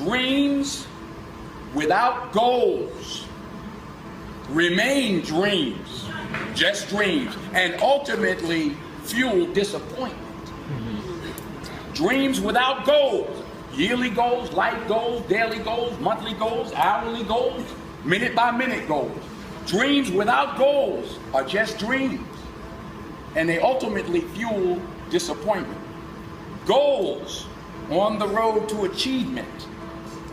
Dreams without goals remain dreams, just dreams, and ultimately fuel disappointment. Dreams without goals, yearly goals, life goals, daily goals, monthly goals, hourly goals, minute by minute goals. Dreams without goals are just dreams, and they ultimately fuel disappointment. Goals on the road to achievement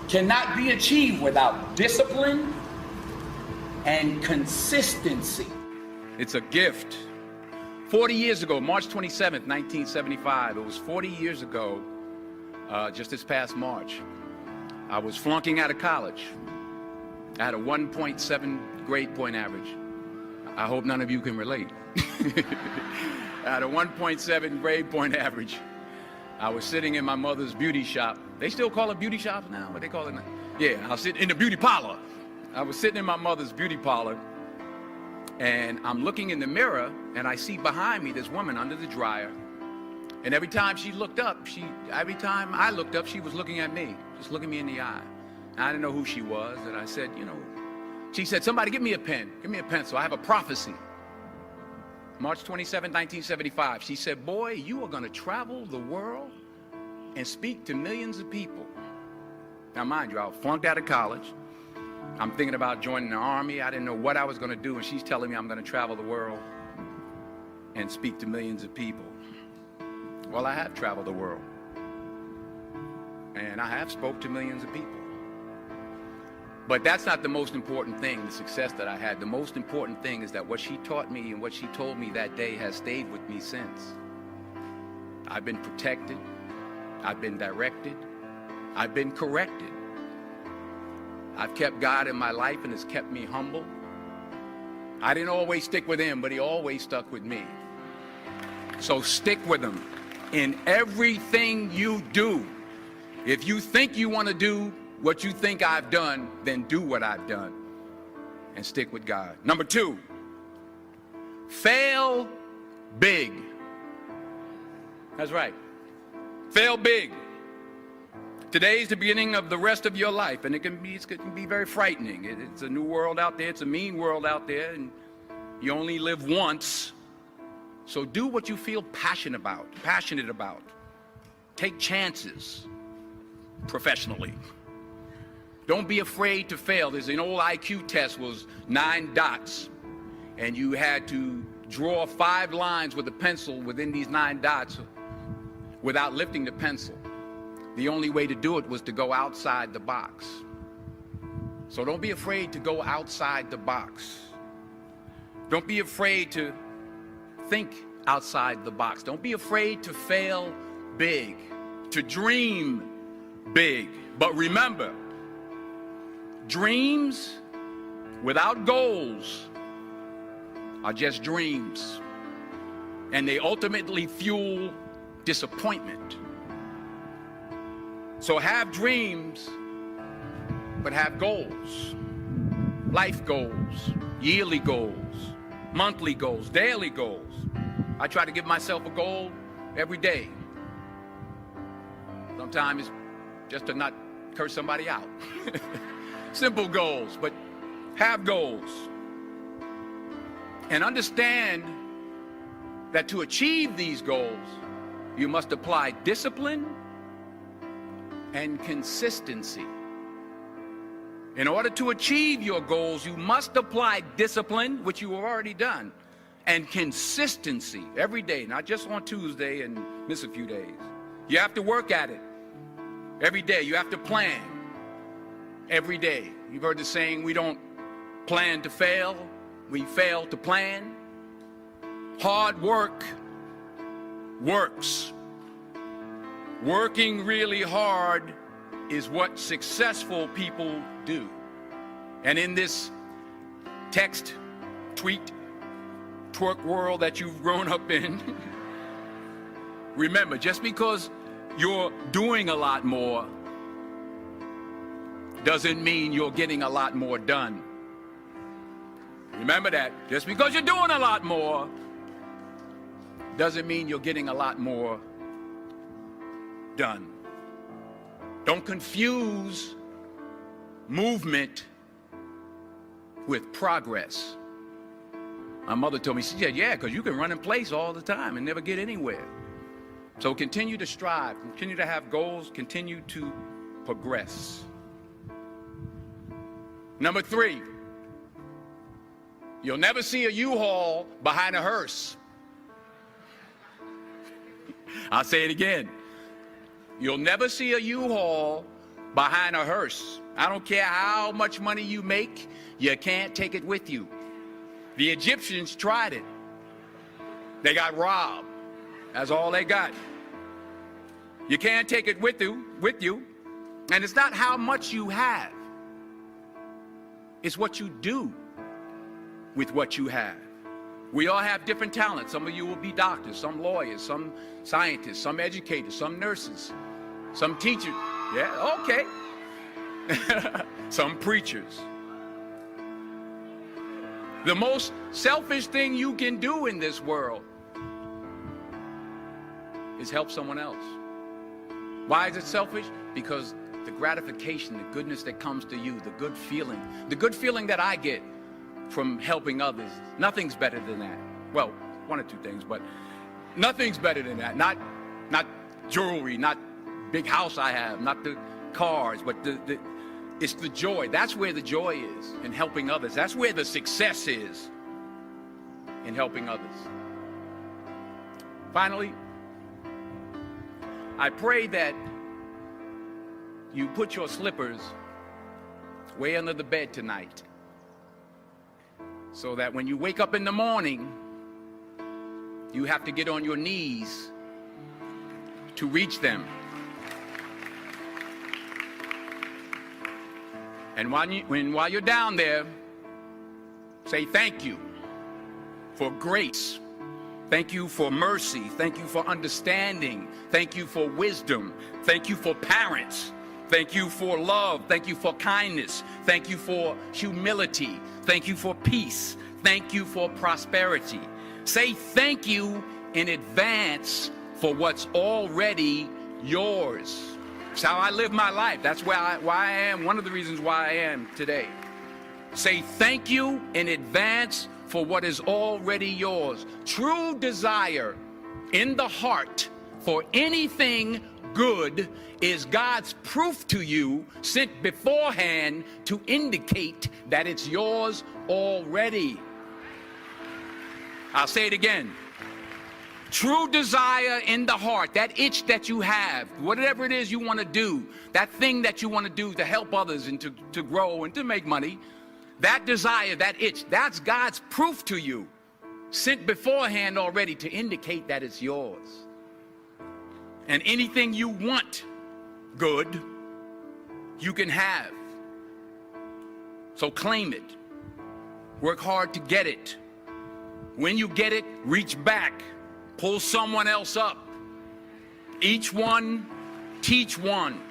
cannot be achieved without discipline and consistency. It's a gift. 40 years ago, March 27th, 1975, it was 40 years ago, just this past March, I was flunking out of college. I had a 1.7 grade point average. I hope none of you can relate. I had a 1.7 grade point average. I was sitting in my mother's beauty shop. They still call it beauty shops now? What they call it now? Yeah, I was sitting in the beauty parlor. I was sitting in my mother's beauty parlor, and I'm looking in the mirror, and I see behind me this woman under the dryer. And every time she looked up, every time I looked up, she was looking at me, just looking me in the eye. And I didn't know who she was, and I said, you know, she said, somebody give me a pen, give me a pencil, I have a prophecy. March 27, 1975, she said, boy, you are gonna travel the world and speak to millions of people. Now mind you, I flunked out of college. I'm thinking about joining the army. I didn't know what I was gonna do, and she's telling me I'm gonna travel the world and speak to millions of people. Well, I have traveled the world, and I have spoke to millions of people. But that's not the most important thing, the success that I had. The most important thing is that what she taught me and what she told me that day has stayed with me since. I've been protected, I've been directed, I've been corrected. I've kept God in my life, and it's kept me humble. I didn't always stick with him, but he always stuck with me. So stick with him in everything you do. If you think you want to do what you think I've done, then do what I've done and stick with God. Number 2, fail big. That's right. Fail big. Today's the beginning of the rest of your life, and it can be very frightening. It's a new world out there. It's a mean world out there, and you only live once. So do what you feel passionate about. Take chances professionally. Don't be afraid to fail. There's an old IQ test, was 9 dots, and you had to draw 5 lines with a pencil within these 9 dots without lifting the pencil. The only way to do it was to go outside the box. So don't be afraid to go outside the box. Don't be afraid to think outside the box. Don't be afraid to fail big, to dream big. But remember, dreams without goals are just dreams, and they ultimately fuel disappointment. So have dreams, but have goals. Life goals, yearly goals, monthly goals, daily goals. I try to give myself a goal every day. Sometimes it's just to not curse somebody out. Simple goals, but have goals. And understand that to achieve these goals, you must apply discipline and consistency. In order to achieve your goals, you must apply discipline, which you have already done, and consistency every day, not just on Tuesday and miss a few days. You have to work at it every day. You have to plan every day. You've heard the saying, we don't plan to fail, we fail to plan. Hard work works. Working really hard is what successful people do. And in this text, tweet, twerk world that you've grown up in, remember, just because you're doing a lot more doesn't mean you're getting a lot more done. Remember that. Just because you're doing a lot more doesn't mean you're getting a lot more done. Don't Don't confuse movement with progress. My mother told me, she said, yeah, because you can run in place all the time and never get anywhere. So continue to strive, continue to have goals, continue to progress. Number 3, you'll never see a U-Haul behind a hearse. I'll say it again. You'll never see a U-Haul behind a hearse. I don't care how much money you make, you can't take it with you. The Egyptians tried it. They got robbed. That's all they got. You can't take it with you. And it's not how much you have. It's what you do with what you have. We all have different talents. Some of you will be doctors, some lawyers, some scientists, some educators, some nurses, some teachers. Yeah, okay. Some preachers. The most selfish thing you can do in this world is help someone else. Why is it selfish? Because the gratification, the goodness that comes to you, the good feeling that I get from helping others, nothing's better than that. Well, one or two things, but nothing's better than that. Not jewelry, not big house I have, not the cars, but it's the joy. That's where the joy is, in helping others. That's where the success is, in helping others. Finally, I pray that you put your slippers way under the bed tonight, so that when you wake up in the morning, you have to get on your knees to reach them. And while you're down there, say thank you for grace. Thank you for mercy. Thank you for understanding. Thank you for wisdom. Thank you for parents. Thank you for love. Thank you for kindness. Thank you for humility. Thank you for peace. Thank you for prosperity. Say thank you in advance for what's already yours. It's how I live my life. That's why I am, one of the reasons why I am today. Say thank you in advance for what is already yours. True desire in the heart for anything good is God's proof to you, sent beforehand to indicate that it's yours already. I'll say it again. True desire in the heart, that itch that you have, whatever it is you want to do, that thing that you want to do to help others and to grow and to make money, that desire, that itch, that's God's proof to you, sent beforehand already to indicate that it's yours. And anything you want good, you can have. So claim it. Work hard to get it. When you get it, reach back. Pull someone else up. Each one, teach one.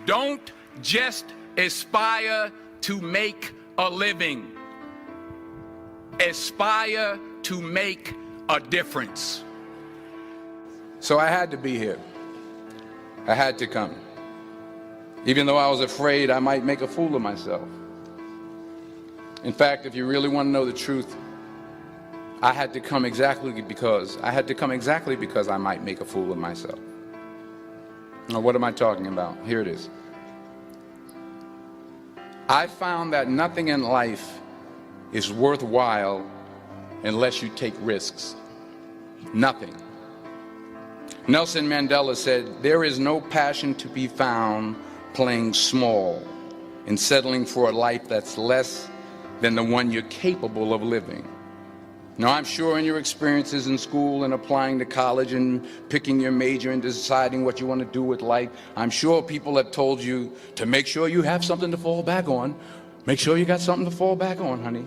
Don't just aspire to make a living. Aspire to make a difference. So I had to be here. I had to come. Even though I was afraid I might make a fool of myself. In fact, if you really want to know the truth, I had to come exactly because I might make a fool of myself. Now, what am I talking about? Here it is. I found that nothing in life is worthwhile unless you take risks. Nothing. Nelson Mandela said, "There is no passion to be found playing small and settling for a life that's less than the one you're capable of living." Now, I'm sure in your experiences in school and applying to college and picking your major and deciding what you want to do with life, I'm sure people have told you to make sure you have something to fall back on. Make sure you got something to fall back on, honey.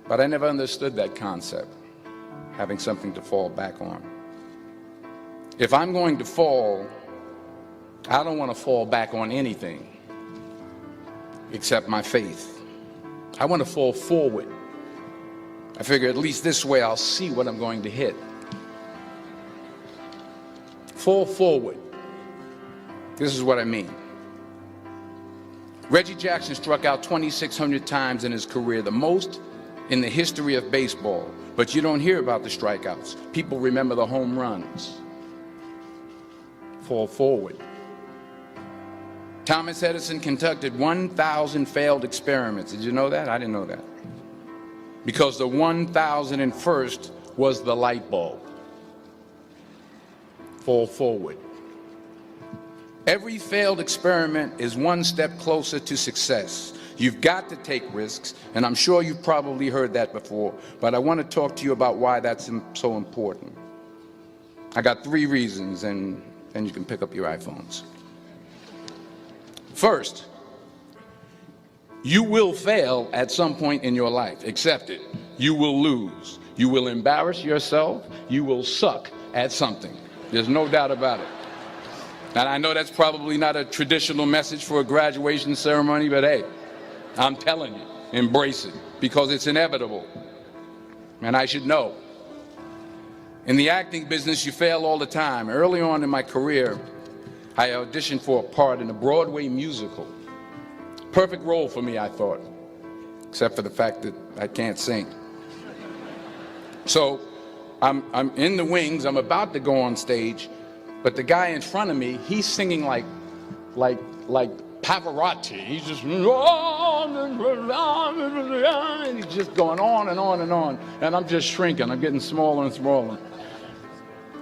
But I never understood that concept, having something to fall back on. If I'm going to fall, I don't want to fall back on anything except my faith. I want to fall forward. I figure at least this way I'll see what I'm going to hit. Fall forward. This is what I mean. Reggie Jackson struck out 2,600 times in his career, the most in the history of baseball. But you don't hear about the strikeouts. People remember the home runs. Fall forward. Thomas Edison conducted 1,000 failed experiments. Did you know that? I didn't know that. Because the 1,001st was the light bulb. Fall forward. Every failed experiment is one step closer to success. You've got to take risks, and I'm sure you've probably heard that before, but I want to talk to you about why that's so important. I got 3 reasons, and then you can pick up your iPhones. First, you will fail at some point in your life. Accept it. You will lose. You will embarrass yourself. You will suck at something. There's no doubt about it. And I know that's probably not a traditional message for a graduation ceremony, but hey, I'm telling you, embrace it, because it's inevitable. And I should know. In the acting business, you fail all the time. Early on in my career, I auditioned for a part in a Broadway musical. Perfect role for me, I thought, except for the fact that I can't sing. So I'm in the wings, I'm about to go on stage, but the guy in front of me, he's singing like Pavarotti. He's just, and he's just going on and on and on. And I'm just shrinking, I'm getting smaller and smaller.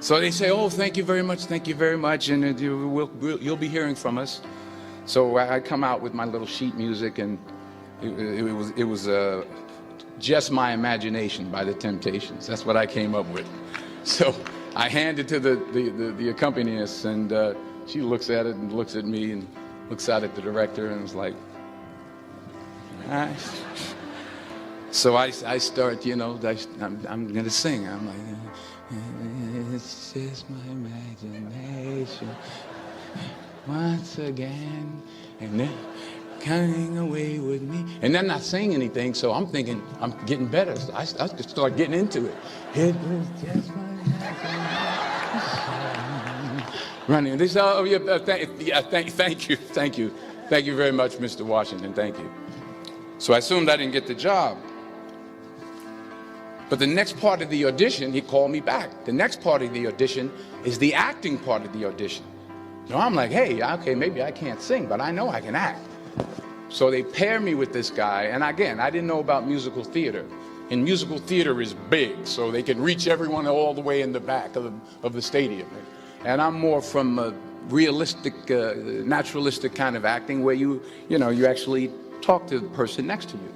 So they say, oh, thank you very much, and you'll be hearing from us. So I come out with my little sheet music, and it was Just My Imagination by the Temptations. That's what I came up with. So I hand it to the accompanist, and she looks at it and looks at me and looks out at the director and was like, all right. So I start, you know, I'm going to sing. I'm like, it's just my imagination once again, and then coming away with me. And then not saying anything, so I'm thinking I'm getting better. So I just start getting into it. It was just my imagination. Running. This, oh yeah, thank you very much, Mr. Washington. Thank you. So I assumed I didn't get the job. But the next part of the audition, he called me back. The next part of the audition is the acting part of the audition. So I'm like, hey, okay, maybe I can't sing, but I know I can act. So they pair me with this guy, and again, I didn't know about musical theater. And musical theater is big, so they can reach everyone all the way in the back of the stadium. And I'm more from a realistic, naturalistic kind of acting where you actually talk to the person next to you.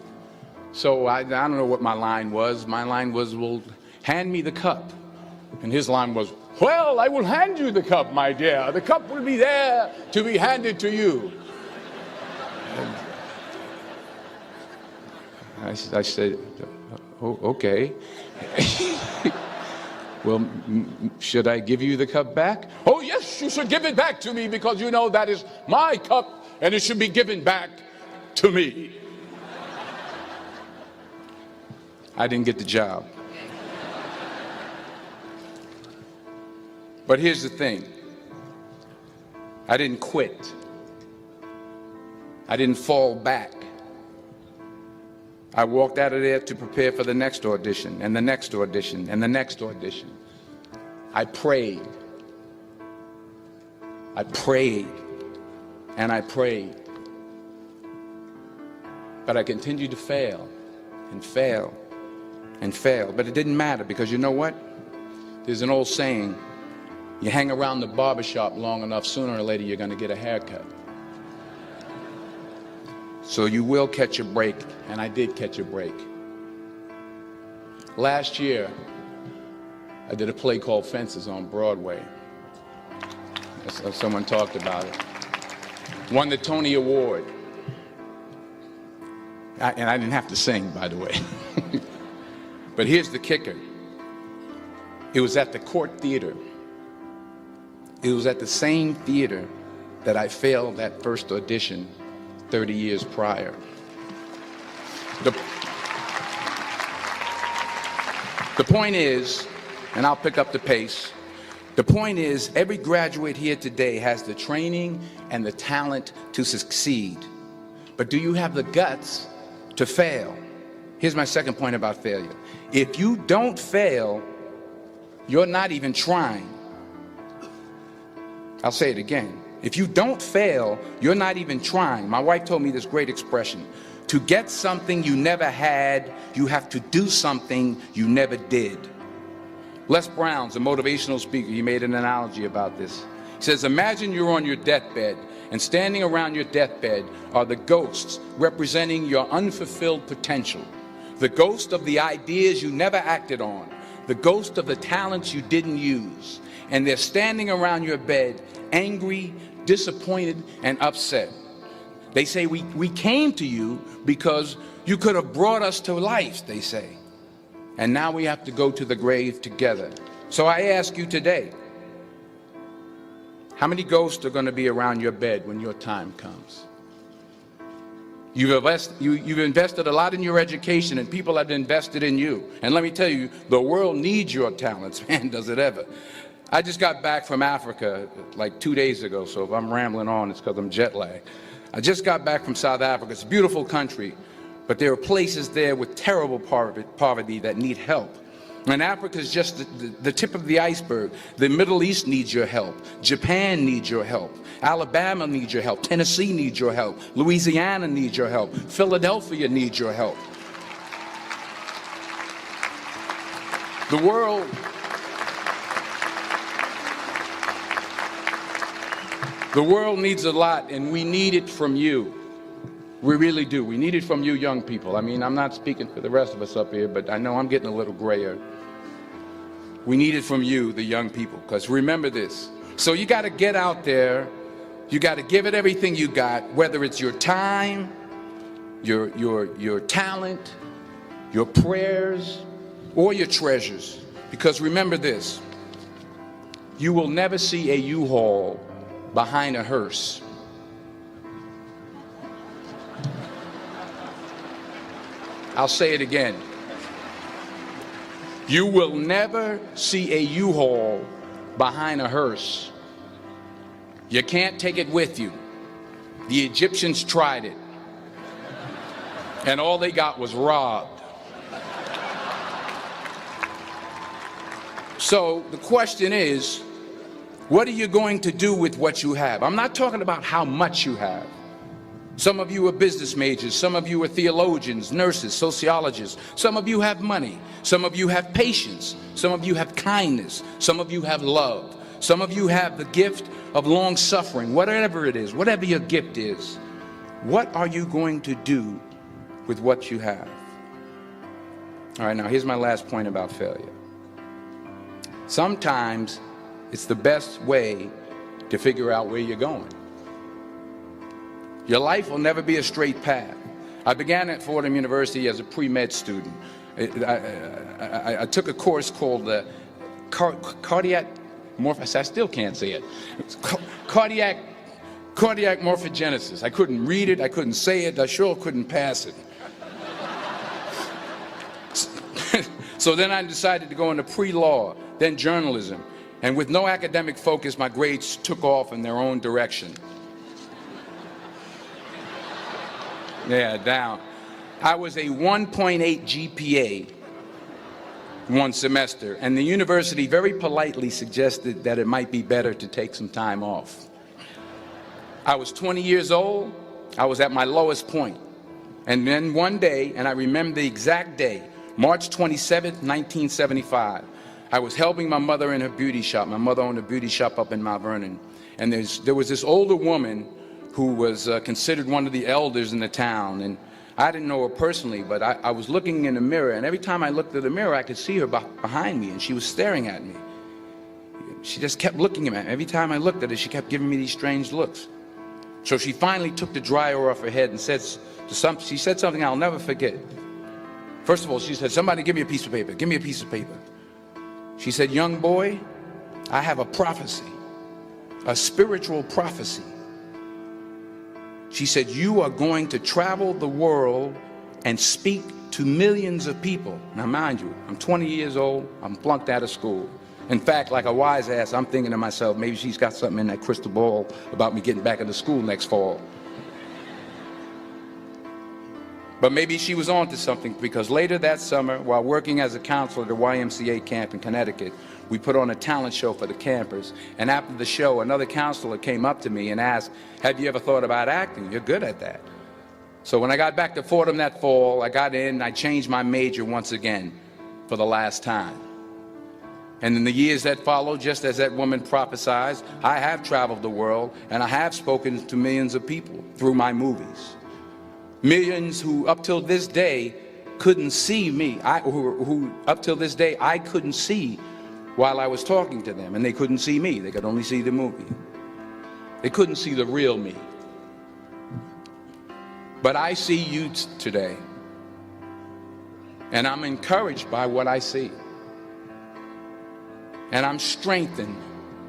So I don't know what my line was. My line was, well, hand me the cup. And his line was, well, I will hand you the cup, my dear. The cup will be there to be handed to you. I said, oh, okay. Well, should I give you the cup back? Oh, yes, you should give it back to me, because you know that is my cup and it should be given back to me. I didn't get the job. But here's the thing. I didn't quit. I didn't fall back. I walked out of there to prepare for the next audition, and the next audition, and the next audition. I prayed. I prayed, and I prayed. But I continued to fail, and fail, and fail. But it didn't matter, because you know what? There's an old saying, you hang around the barbershop long enough, sooner or later you're going to get a haircut. So you will catch a break, and I did catch a break. Last year, I did a play called Fences on Broadway. Someone talked about it. Won the Tony Award. And I didn't have to sing, by the way. But here's the kicker. It was at the Court Theater. It was at the same theater that I failed that first audition 30 years prior. The point is, and I'll pick up the pace, The point is, every graduate here today has the training and the talent to succeed. But do you have the guts to fail? Here's my second point about failure. If you don't fail, you're not even trying. I'll say it again. If you don't fail, you're not even trying. My wife told me this great expression. To get something you never had, you have to do something you never did. Les Brown's a motivational speaker. He made an analogy about this. He says, imagine you're on your deathbed, and standing around your deathbed are the ghosts representing your unfulfilled potential. The ghost of the ideas you never acted on. The ghost of the talents you didn't use. And they're standing around your bed, angry, disappointed, and upset. They say, we came to you because you could have brought us to life, they say. And now we have to go to the grave together. So I ask you today, how many ghosts are going to be around your bed when your time comes? You've invested a lot in your education, and people have invested in you. And let me tell you, the world needs your talents, man, does it ever. I just got back from Africa like 2 days ago, so if I'm rambling on, it's because I'm jet lagged. I just got back from South Africa. It's a beautiful country, but there are places there with terrible poverty that need help. And Africa is just the tip of the iceberg. The Middle East needs your help. Japan needs your help. Alabama needs your help. Tennessee needs your help. Louisiana needs your help. Philadelphia needs your help. The world needs a lot, and we need it from you. We really do. We need it from you young people. I mean, I'm not speaking for the rest of us up here, but I know I'm getting a little grayer. We need it from you, the young people, because remember this. So you got to get out there. You got to give it everything you got, whether it's your time, your talent, your prayers, or your treasures. Because remember this, you will never see a U-Haul behind a hearse. I'll say it again. You will never see a U-Haul behind a hearse. You can't take it with you. The Egyptians tried it, and all they got was robbed. So the question is, what are you going to do with what you have? I'm not talking about how much you have. Some of you are business majors, some of you are theologians, nurses, sociologists. Some of you have money, some of you have patience, some of you have kindness, some of you have love, some of you have the gift of long suffering. Whatever it is, whatever your gift is, what are you going to do with what you have? All right, now here's my last point about failure. Sometimes it's the best way to figure out where you're going. Your life will never be a straight path. I began at Fordham University as a pre-med student. I took a course called cardiac morphogenesis. I still can't say it. Cardiac morphogenesis. I couldn't read it. I couldn't say it. I sure couldn't pass it. So then I decided to go into pre-law, then journalism. And with no academic focus, my grades took off in their own direction. Yeah, down. I was a 1.8 GPA one semester, and the university very politely suggested that it might be better to take some time off. I was 20 years old. I was at my lowest point. And then one day, and I remember the exact day, March 27th, 1975, I was helping my mother in her beauty shop. My mother owned a beauty shop up in Mount Vernon. And there was this older woman who was considered one of the elders in the town. And I didn't know her personally, but I was looking in the mirror, and every time I looked at the mirror, I could see her behind me, and she was staring at me. She just kept looking at me. Every time I looked at her, she kept giving me these strange looks. So she finally took the dryer off her head and she said something I'll never forget. First of all, she said, "Somebody give me a piece of paper. Give me a piece of paper." She said, "Young boy, I have a prophecy, a spiritual prophecy." She said, "You are going to travel the world and speak to millions of people." Now, mind you, I'm 20 years old. I'm flunked out of school. In fact, like a wise ass, I'm thinking to myself, maybe she's got something in that crystal ball about me getting back into school next fall. But maybe she was on to something, because later that summer, while working as a counselor at a YMCA camp in Connecticut, we put on a talent show for the campers. And after the show, another counselor came up to me and asked, have you ever thought about acting? You're good at that. So when I got back to Fordham that fall, I got in, I changed my major once again for the last time. And in the years that followed, just as that woman prophesied, I have traveled the world and I have spoken to millions of people through my movies. Millions who up till this day couldn't see me, who up till this day I couldn't see while I was talking to them, and they couldn't see me, they could only see the movie. They couldn't see the real me. But I see you today, and I'm encouraged by what I see. And I'm strengthened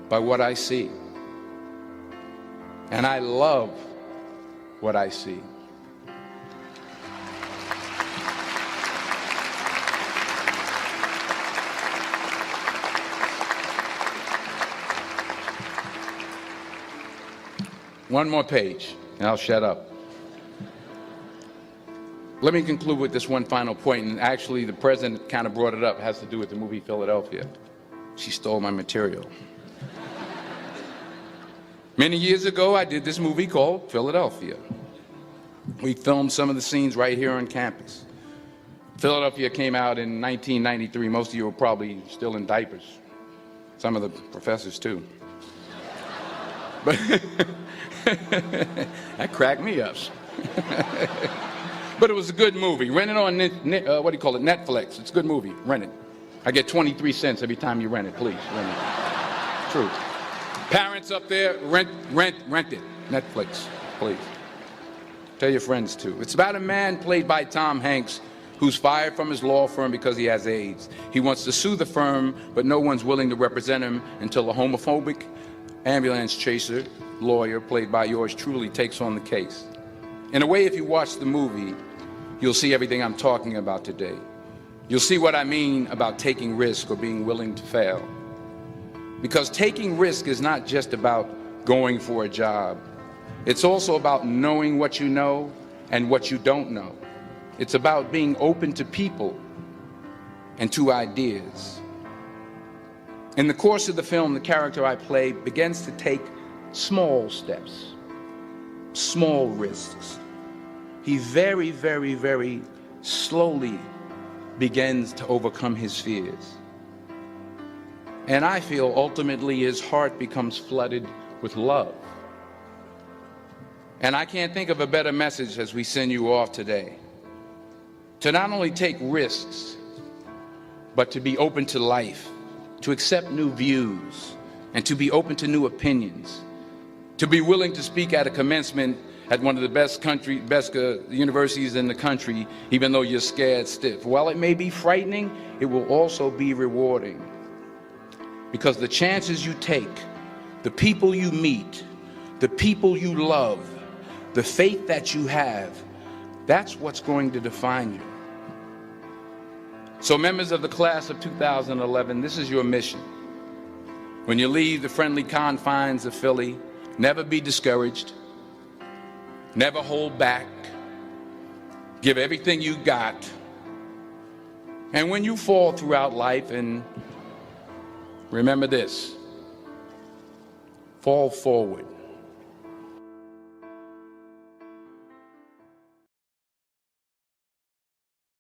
by what I see. And I love what I see. One more page, and I'll shut up. Let me conclude with this one final point, and actually the president kind of brought it up. It has to do with the movie Philadelphia. She stole my material. Many years ago, I did this movie called Philadelphia. We filmed some of the scenes right here on campus. Philadelphia came out in 1993. Most of you were probably still in diapers. Some of the professors, too. But that cracked me up. But it was a good movie. Rent it on, what do you call it, Netflix. It's a good movie. Rent it. I get 23 cents every time you rent it. Please, rent it. True. Parents up there, rent it. Netflix, please. Tell your friends, too. It's about a man played by Tom Hanks who's fired from his law firm because he has AIDS. He wants to sue the firm, but no one's willing to represent him until a homophobic ambulance chaser lawyer, played by yours truly, takes on the case. In a way, if you watch the movie, you'll see everything I'm talking about today. You'll see what I mean about taking risk or being willing to fail. Because taking risk is not just about going for a job. It's also about knowing what you know and what you don't know. It's about being open to people and to ideas. In the course of the film, the character I play begins to take small steps, small risks. He very, very, very slowly begins to overcome his fears. And I feel ultimately his heart becomes flooded with love. And I can't think of a better message as we send you off today. To not only take risks, but to be open to life, to accept new views, and to be open to new opinions, to be willing to speak at a commencement at one of the best universities in the country, even though you're scared stiff. While it may be frightening, it will also be rewarding. Because the chances you take, the people you meet, the people you love, the faith that you have, that's what's going to define you. So members of the class of 2011, this is your mission. When you leave the friendly confines of Philly, never be discouraged. Never hold back. Give everything you got. And when you fall throughout life, and remember this, fall forward.